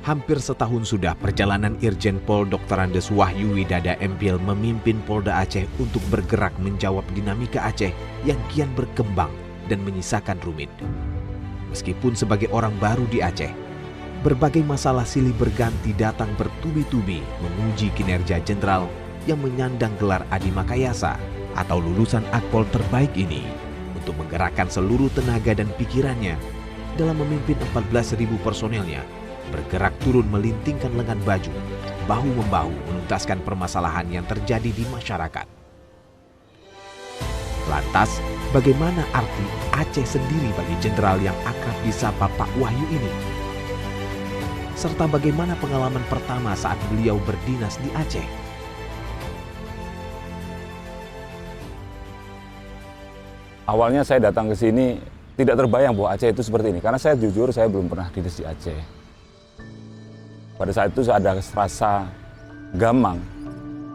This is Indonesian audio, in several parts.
Hampir setahun sudah perjalanan Irjen Pol Dr. Andes Wahyu Widada MPil memimpin Polda Aceh untuk bergerak menjawab dinamika Aceh yang kian berkembang dan menyisakan rumit. Meskipun sebagai orang baru di Aceh, berbagai masalah silih berganti datang bertubi-tubi menguji kinerja jenderal yang menyandang gelar Adi Makayasa atau lulusan Akpol terbaik ini untuk menggerakkan seluruh tenaga dan pikirannya dalam memimpin 14.000 personelnya bergerak turun melintingkan lengan baju, bahu-membahu menuntaskan permasalahan yang terjadi di masyarakat. Lantas, bagaimana arti Aceh sendiri bagi jenderal yang akrab disapa Pak Wahyu ini? Serta bagaimana pengalaman pertama saat beliau berdinas di Aceh? Awalnya saya datang ke sini tidak terbayang bahwa Aceh itu seperti ini, karena saya jujur saya belum pernah dinas di Aceh. Pada saat itu ada rasa gamang,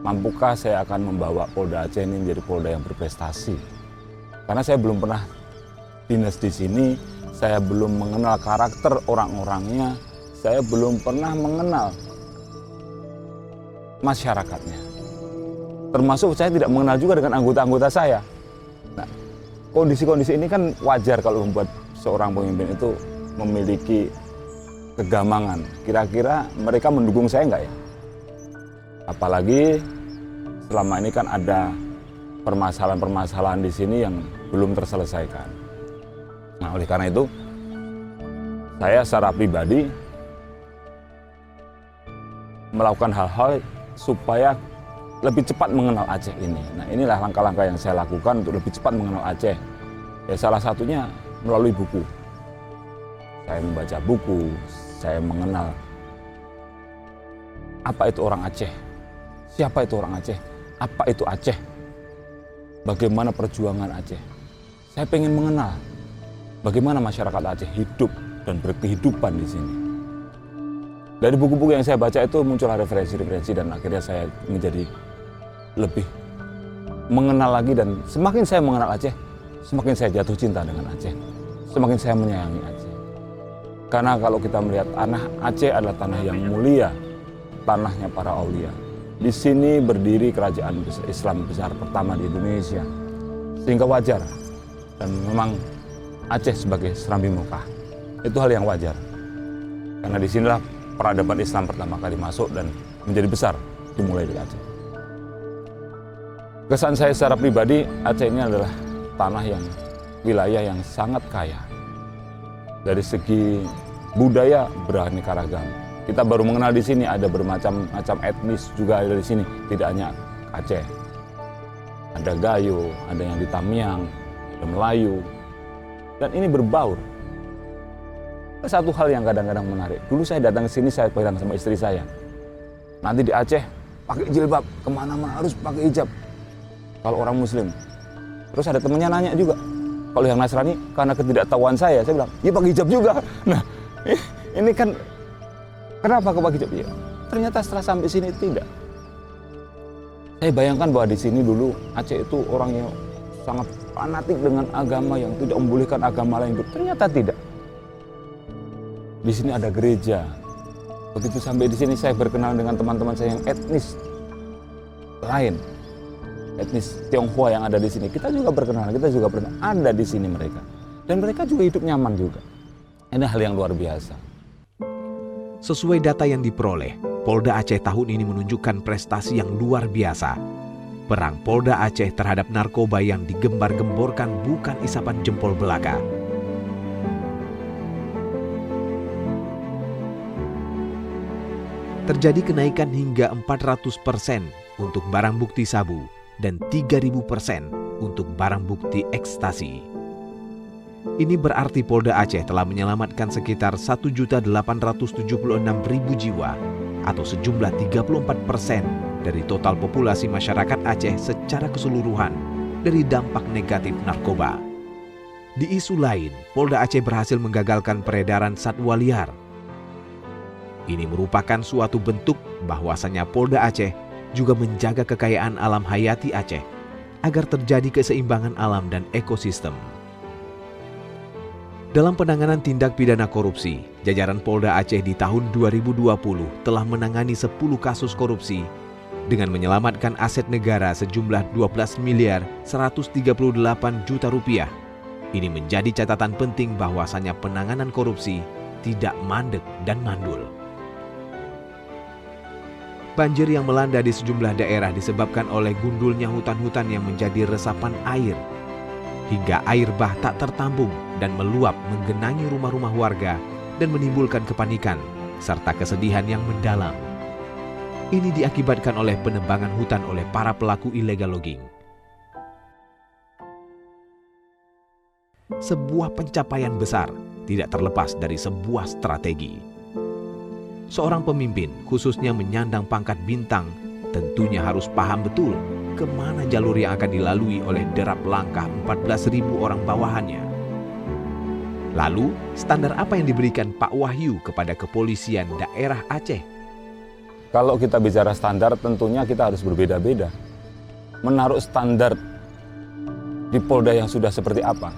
mampukah saya akan membawa Polda Aceh ini menjadi Polda yang berprestasi? Karena saya belum pernah dinas di sini, saya belum mengenal karakter orang-orangnya, saya belum pernah mengenal masyarakatnya. Termasuk saya tidak mengenal juga dengan anggota-anggota saya. Nah, kondisi-kondisi ini kan wajar kalau membuat seorang pemimpin itu memiliki kegamangan. Kira-kira mereka mendukung saya enggak ya? Apalagi selama ini kan ada permasalahan-permasalahan di sini yang belum terselesaikan. Nah, oleh karena itu, saya secara pribadi melakukan hal-hal supaya lebih cepat mengenal Aceh ini. Nah, inilah langkah-langkah yang saya lakukan untuk lebih cepat mengenal Aceh. Ya, salah satunya melalui buku. Saya membaca buku, saya mengenal apa itu orang Aceh, siapa itu orang Aceh, apa itu Aceh, bagaimana perjuangan Aceh. Saya ingin mengenal bagaimana masyarakat Aceh hidup dan berkehidupan di sini. Dari buku-buku yang saya baca itu muncul referensi-referensi dan akhirnya saya menjadi lebih mengenal lagi, dan semakin saya mengenal Aceh, semakin saya jatuh cinta dengan Aceh, semakin saya menyayangi Aceh. Karena kalau kita melihat tanah Aceh adalah tanah yang mulia, tanahnya para aulia. Di sini berdiri kerajaan Islam besar pertama di Indonesia, sehingga wajar. Dan memang Aceh sebagai Serambi Mekah, itu hal yang wajar. Karena di sinilah peradaban Islam pertama kali masuk dan menjadi besar, dimulai dari Aceh. Kesan saya secara pribadi, Aceh ini adalah tanah yang, wilayah yang sangat kaya. Dari segi budaya beraneka ragam. Kita baru mengenal di sini ada bermacam-macam etnis juga ada di sini, tidak hanya Aceh. Ada Gayo, ada yang di Tamiang, ada Melayu. Dan ini berbaur. Satu hal yang kadang-kadang menarik. Dulu saya datang ke sini, saya bilang sama istri saya, nanti di Aceh pakai jilbab, kemana-mana harus pakai hijab. Kalau orang Muslim. Terus ada temennya nanya juga, kalau yang Nasrani, karena ketidaktahuan saya bilang, ya pakai hijab juga. Nah, ini kan, kenapa kau pakai hijab? Ya, ternyata setelah sampai sini tidak. Saya bayangkan bahwa di sini dulu Aceh itu orang yang sangat fanatik dengan agama yang tidak membolehkan agama lain hidup. Ternyata tidak. Di sini ada gereja. Begitu sampai di sini saya berkenalan dengan teman-teman saya yang etnis lain. Etnis Tionghoa yang ada di sini, kita juga berkenalan, kita juga pernah ada di sini mereka, dan mereka juga hidup nyaman juga. Ini hal yang luar biasa. Sesuai data yang diperoleh, Polda Aceh tahun ini menunjukkan prestasi yang luar biasa. Perang Polda Aceh terhadap narkoba yang digembar-gemborkan bukan isapan jempol belaka. Terjadi kenaikan hingga 400% untuk barang bukti sabu dan 3.000% untuk barang bukti ekstasi. Ini berarti Polda Aceh telah menyelamatkan sekitar 1.876.000 jiwa atau sejumlah 34% dari total populasi masyarakat Aceh secara keseluruhan dari dampak negatif narkoba. Di isu lain, Polda Aceh berhasil menggagalkan peredaran satwa liar. Ini merupakan suatu bentuk bahwasanya Polda Aceh juga menjaga kekayaan alam hayati Aceh agar terjadi keseimbangan alam dan ekosistem. Dalam penanganan tindak pidana korupsi, jajaran Polda Aceh di tahun 2020 telah menangani 10 kasus korupsi dengan menyelamatkan aset negara sejumlah 12 miliar 138 juta rupiah. Ini menjadi catatan penting bahwasannya penanganan korupsi tidak mandek dan mandul. Banjir yang melanda di sejumlah daerah disebabkan oleh gundulnya hutan-hutan yang menjadi resapan air, hingga air bah tak tertampung dan meluap menggenangi rumah-rumah warga dan menimbulkan kepanikan serta kesedihan yang mendalam. Ini diakibatkan oleh penebangan hutan oleh para pelaku illegal logging. Sebuah pencapaian besar tidak terlepas dari sebuah strategi. Seorang pemimpin, khususnya menyandang pangkat bintang, tentunya harus paham betul kemana jalur yang akan dilalui oleh derap langkah 14.000 orang bawahannya. Lalu, standar apa yang diberikan Pak Wahyu kepada kepolisian daerah Aceh? Kalau kita bicara standar, tentunya kita harus berbeda-beda. Menaruh standar di Polda yang sudah seperti apa?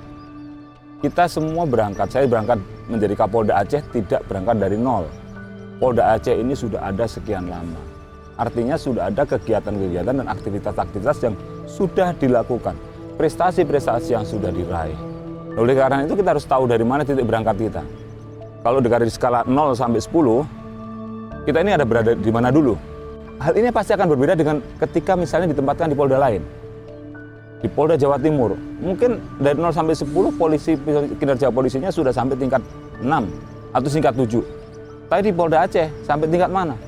Kita semua berangkat, saya berangkat menjadi Kapolda Aceh tidak berangkat dari nol. Polda Aceh ini sudah ada sekian lama. Artinya sudah ada kegiatan-kegiatan dan aktivitas-aktivitas yang sudah dilakukan. Prestasi-prestasi yang sudah diraih. Oleh karena itu kita harus tahu dari mana titik berangkat kita. Kalau dari skala 0 sampai 10, kita ini ada berada di mana dulu. Hal ini pasti akan berbeda dengan ketika misalnya ditempatkan di Polda lain. Di Polda Jawa Timur, mungkin dari 0 sampai 10 kinerja polisinya sudah sampai tingkat 6 atau tingkat 7. Tapi di Polda Aceh sampai tingkat mana?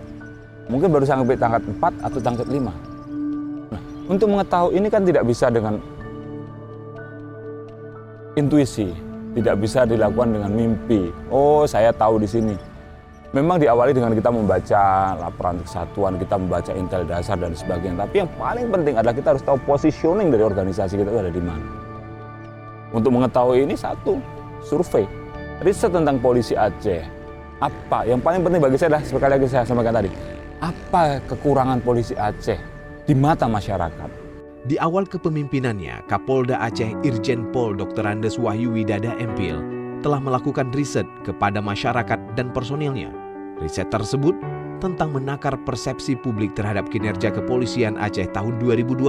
Mungkin baru sampai tingkat 4 atau tingkat 5. Nah, untuk mengetahui ini kan tidak bisa dengan intuisi, tidak bisa dilakukan dengan mimpi. Oh, saya tahu di sini. Memang diawali dengan kita membaca laporan kesatuan, kita membaca intel dasar dan sebagainya. Tapi yang paling penting adalah kita harus tahu positioning dari organisasi kita itu ada di mana. Untuk mengetahui ini satu, survei, riset tentang polisi Aceh. Apa yang paling penting bagi saya adalah sekali lagi saya sampaikan tadi, apa kekurangan polisi Aceh di mata masyarakat. Di awal kepemimpinannya, Kapolda Aceh Irjen Pol Dr. Andes Wahyu Widada MPil telah melakukan riset kepada masyarakat dan personilnya. Riset tersebut tentang menakar persepsi publik terhadap kinerja kepolisian Aceh tahun 2020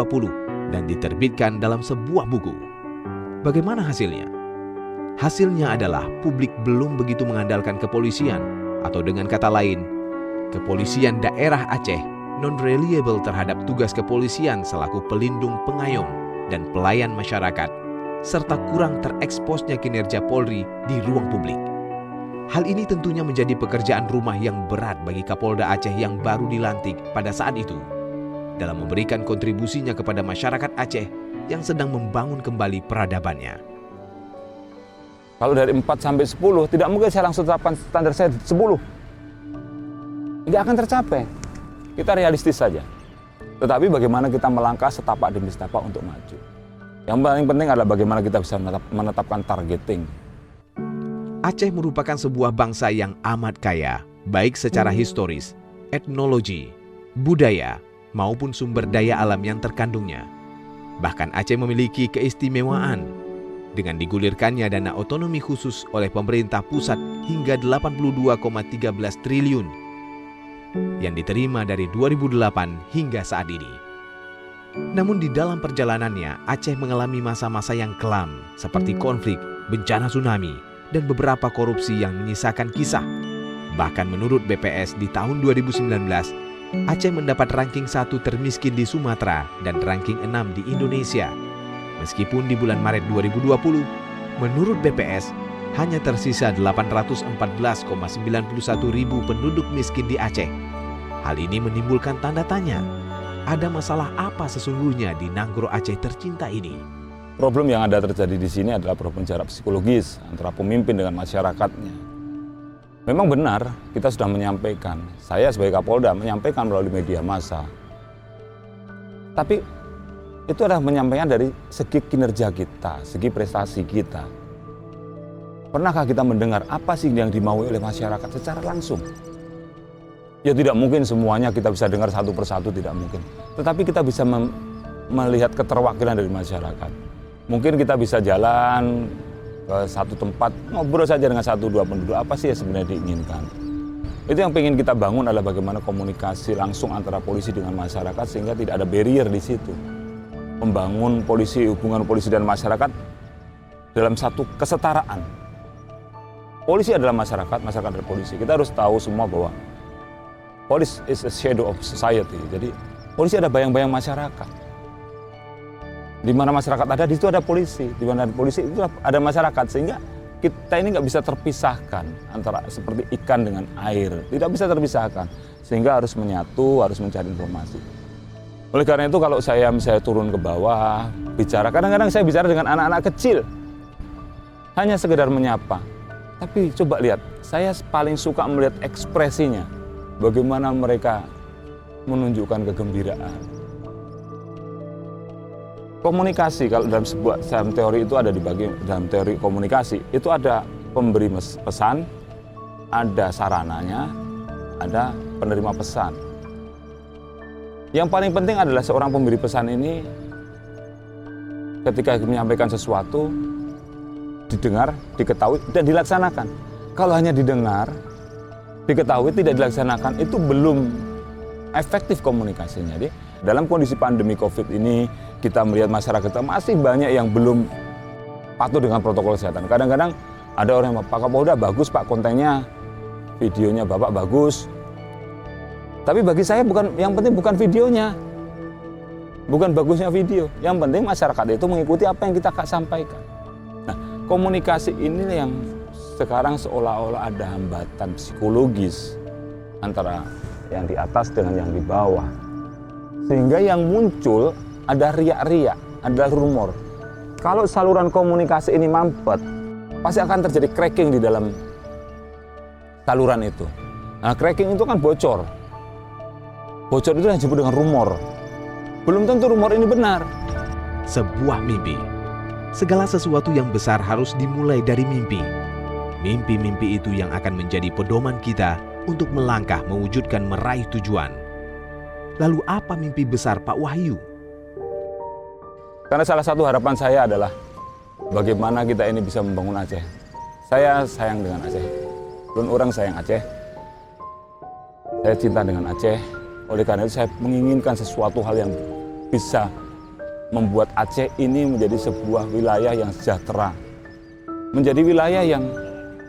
dan diterbitkan dalam sebuah buku. Bagaimana hasilnya? Hasilnya adalah publik belum begitu mengandalkan kepolisian, atau dengan kata lain, kepolisian daerah Aceh non-reliable terhadap tugas kepolisian selaku pelindung pengayom dan pelayan masyarakat, serta kurang tereksposnya kinerja Polri di ruang publik. Hal ini tentunya menjadi pekerjaan rumah yang berat bagi Kapolda Aceh yang baru dilantik pada saat itu, dalam memberikan kontribusinya kepada masyarakat Aceh yang sedang membangun kembali peradabannya. Kalau dari 4 sampai 10, tidak mungkin saya langsung tetapkan standar saya 10. Tidak akan tercapai. Kita realistis saja. Tetapi bagaimana kita melangkah setapak demi setapak untuk maju. Yang paling penting adalah bagaimana kita bisa menetapkan targeting. Aceh merupakan sebuah bangsa yang amat kaya, baik secara historis, etnologi, budaya, maupun sumber daya alam yang terkandungnya. Bahkan Aceh memiliki keistimewaan dengan digulirkannya dana otonomi khusus oleh pemerintah pusat hingga 82,13 triliun yang diterima dari 2008 hingga saat ini. Namun di dalam perjalanannya, Aceh mengalami masa-masa yang kelam seperti konflik, bencana tsunami, dan beberapa korupsi yang menyisakan kisah. Bahkan menurut BPS di tahun 2019, Aceh mendapat ranking 1 termiskin di Sumatera dan ranking 6 di Indonesia. Meskipun di bulan Maret 2020, menurut BPS, hanya tersisa 814,91 ribu penduduk miskin di Aceh. Hal ini menimbulkan tanda tanya, ada masalah apa sesungguhnya di Nanggro Aceh tercinta ini? Problem yang ada terjadi di sini adalah problem jarak psikologis antara pemimpin dengan masyarakatnya. Memang benar, kita sudah menyampaikan, saya sebagai Kapolda menyampaikan melalui media massa. Tapi itu adalah penyampaian dari segi kinerja kita, segi prestasi kita. Pernahkah kita mendengar apa sih yang dimaui oleh masyarakat secara langsung? Ya tidak mungkin semuanya kita bisa dengar satu persatu, tidak mungkin. Tetapi kita bisa melihat keterwakilan dari masyarakat. Mungkin kita bisa jalan ke satu tempat, ngobrol saja dengan 1-2 penduduk, apa sih yang sebenarnya diinginkan. Itu yang ingin kita bangun adalah bagaimana komunikasi langsung antara polisi dengan masyarakat sehingga tidak ada barrier di situ. Membangun hubungan polisi dan masyarakat dalam satu kesetaraan. Polisi adalah masyarakat, masyarakat adalah polisi. Kita harus tahu semua bahwa police is a shadow of society. Jadi polisi ada bayang-bayang masyarakat. Di mana masyarakat ada, di situ ada polisi. Di mana ada polisi, itu ada masyarakat. Sehingga kita ini nggak bisa terpisahkan antara seperti ikan dengan air. Tidak bisa terpisahkan. Sehingga harus menyatu, harus mencari informasi. Oleh karena itu kalau saya misalnya turun ke bawah, bicara, kadang-kadang saya bicara dengan anak-anak kecil. Hanya sekedar menyapa. Tapi coba lihat, saya paling suka melihat ekspresinya. Bagaimana mereka menunjukkan kegembiraan. Komunikasi, kalau dalam teori itu ada dibagi, dalam teori komunikasi, itu ada pemberi pesan, ada sarananya, ada penerima pesan. Yang paling penting adalah seorang pemberi pesan ini ketika menyampaikan sesuatu, didengar, diketahui, dan dilaksanakan. Kalau hanya didengar, diketahui, tidak dilaksanakan, itu belum efektif komunikasinya. Jadi, dalam kondisi pandemi COVID ini, kita melihat masyarakat kita masih banyak yang belum patuh dengan protokol kesehatan. Kadang-kadang ada orang yang, Pak Kapolda bagus Pak kontennya, videonya Bapak bagus. Tapi bagi saya yang penting bukan videonya, bukan bagusnya video. Yang penting masyarakat itu mengikuti apa yang kita sampaikan. Nah, komunikasi ini yang sekarang seolah-olah ada hambatan psikologis antara yang di atas dengan yang di bawah. Sehingga yang muncul ada riak-riak, ada rumor. Kalau saluran komunikasi ini mampet, pasti akan terjadi cracking di dalam saluran itu. Nah, cracking itu kan bocor. Bocor itu yang disebut dengan rumor. Belum tentu rumor ini benar. Sebuah mimpi. Segala sesuatu yang besar harus dimulai dari mimpi. Mimpi-mimpi itu yang akan menjadi pedoman kita untuk melangkah mewujudkan meraih tujuan. Lalu apa mimpi besar Pak Wahyu? Karena salah satu harapan saya adalah bagaimana kita ini bisa membangun Aceh. Saya sayang dengan Aceh. Dan orang sayang Aceh. Saya cinta dengan Aceh. Oleh karena itu saya menginginkan sesuatu hal yang bisa membuat Aceh ini menjadi sebuah wilayah yang sejahtera. Menjadi wilayah yang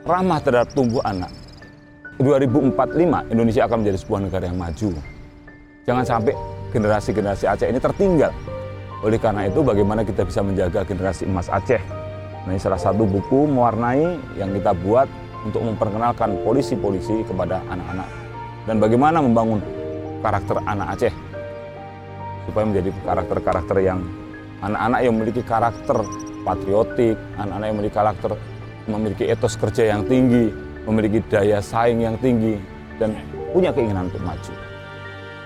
ramah terhadap tumbuh anak. 2045 Indonesia akan menjadi sebuah negara yang maju. Jangan sampai generasi-generasi Aceh ini tertinggal. Oleh karena itu bagaimana kita bisa menjaga generasi emas Aceh. Nah, ini salah satu buku mewarnai yang kita buat untuk memperkenalkan polisi-polisi kepada anak-anak. Dan bagaimana membangun karakter anak Aceh. Supaya menjadi karakter-karakter yang anak-anak yang memiliki karakter patriotik, anak-anak yang memiliki karakter, memiliki etos kerja yang tinggi, memiliki daya saing yang tinggi, dan punya keinginan untuk maju.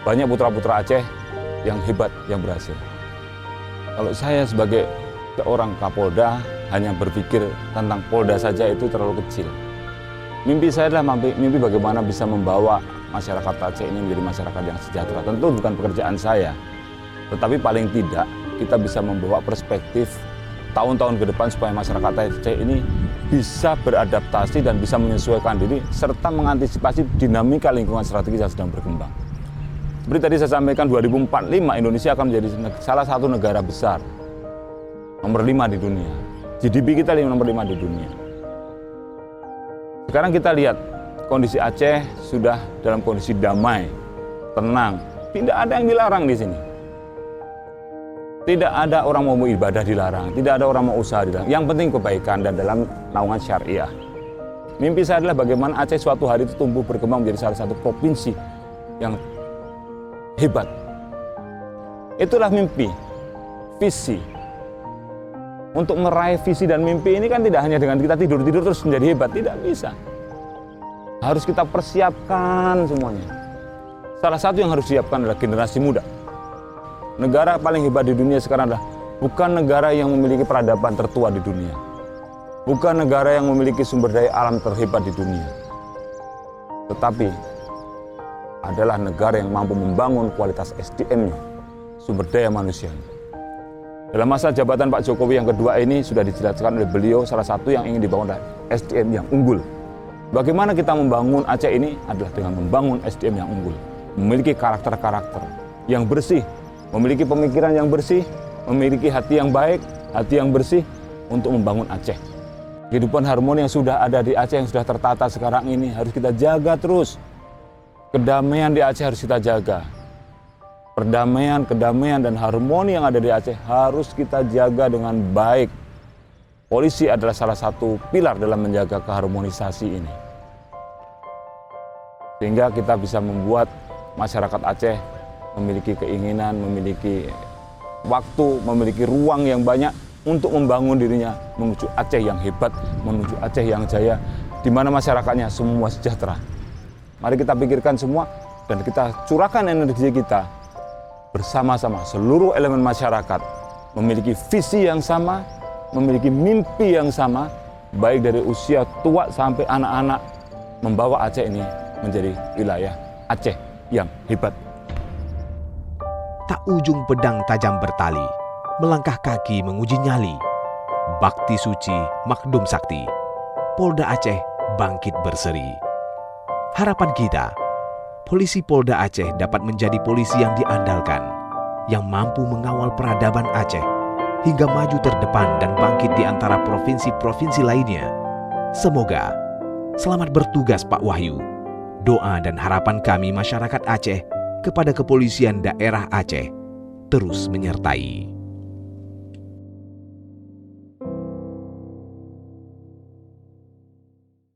Banyak putra-putra Aceh yang hebat, yang berhasil. Kalau saya sebagai seorang Kapolda hanya berpikir tentang Polda saja itu terlalu kecil. Mimpi saya adalah mimpi bagaimana bisa membawa masyarakat Aceh ini menjadi masyarakat yang sejahtera. Tentu bukan pekerjaan saya, tetapi paling tidak kita bisa membawa perspektif tahun-tahun ke depan supaya masyarakat Aceh ini bisa beradaptasi dan bisa menyesuaikan diri serta mengantisipasi dinamika lingkungan strategis yang sedang berkembang. Seperti tadi saya sampaikan, 2045 Indonesia akan menjadi salah satu negara besar, nomor 5 di dunia. GDP kita nomor 5 di dunia. Sekarang kita lihat kondisi Aceh sudah dalam kondisi damai, tenang. Tidak ada yang dilarang di sini. Tidak ada orang mau ibadah dilarang, tidak ada orang mau usaha dilarang. Yang penting kebaikan dan dalam naungan syariah. Mimpi saya adalah bagaimana Aceh suatu hari itu tumbuh berkembang menjadi salah satu provinsi yang hebat. Itulah mimpi, visi. Untuk meraih visi dan mimpi ini kan tidak hanya dengan kita tidur-tidur terus menjadi hebat, tidak bisa. Harus kita persiapkan semuanya. Salah satu yang harus disiapkan adalah generasi muda. Negara paling hebat di dunia sekarang adalah bukan negara yang memiliki peradaban tertua di dunia. Bukan negara yang memiliki sumber daya alam terhebat di dunia. Tetapi adalah negara yang mampu membangun kualitas SDM-nya, sumber daya manusianya. Dalam masa jabatan Pak Jokowi yang kedua ini sudah dijelaskan oleh beliau, salah satu yang ingin dibangun adalah SDM yang unggul. Bagaimana kita membangun Aceh ini adalah dengan membangun SDM yang unggul. Memiliki karakter-karakter yang bersih, memiliki pemikiran yang bersih, memiliki hati yang baik, hati yang bersih untuk membangun Aceh. Kehidupan harmoni yang sudah ada di Aceh, yang sudah tertata sekarang ini harus kita jaga terus. Kedamaian di Aceh harus kita jaga. Perdamaian, kedamaian, dan harmoni yang ada di Aceh harus kita jaga dengan baik. Polisi adalah salah satu pilar dalam menjaga keharmonisasi ini. Sehingga kita bisa membuat masyarakat Aceh memiliki keinginan, memiliki waktu, memiliki ruang yang banyak untuk membangun dirinya menuju Aceh yang hebat, menuju Aceh yang jaya, di mana masyarakatnya semua sejahtera. Mari kita pikirkan semua dan kita curahkan energi kita bersama-sama. Seluruh elemen masyarakat memiliki visi yang sama, memiliki mimpi yang sama, baik dari usia tua sampai anak-anak, membawa Aceh ini menjadi wilayah Aceh yang hebat. Tak ujung pedang tajam bertali, melangkah kaki menguji nyali. Bakti suci, makdum sakti. Polda Aceh bangkit berseri. Harapan kita, polisi Polda Aceh dapat menjadi polisi yang diandalkan, yang mampu mengawal peradaban Aceh hingga maju terdepan dan bangkit di antara provinsi-provinsi lainnya. Semoga selamat bertugas Pak Wahyu. Doa dan harapan kami masyarakat Aceh kepada kepolisian daerah Aceh terus menyertai.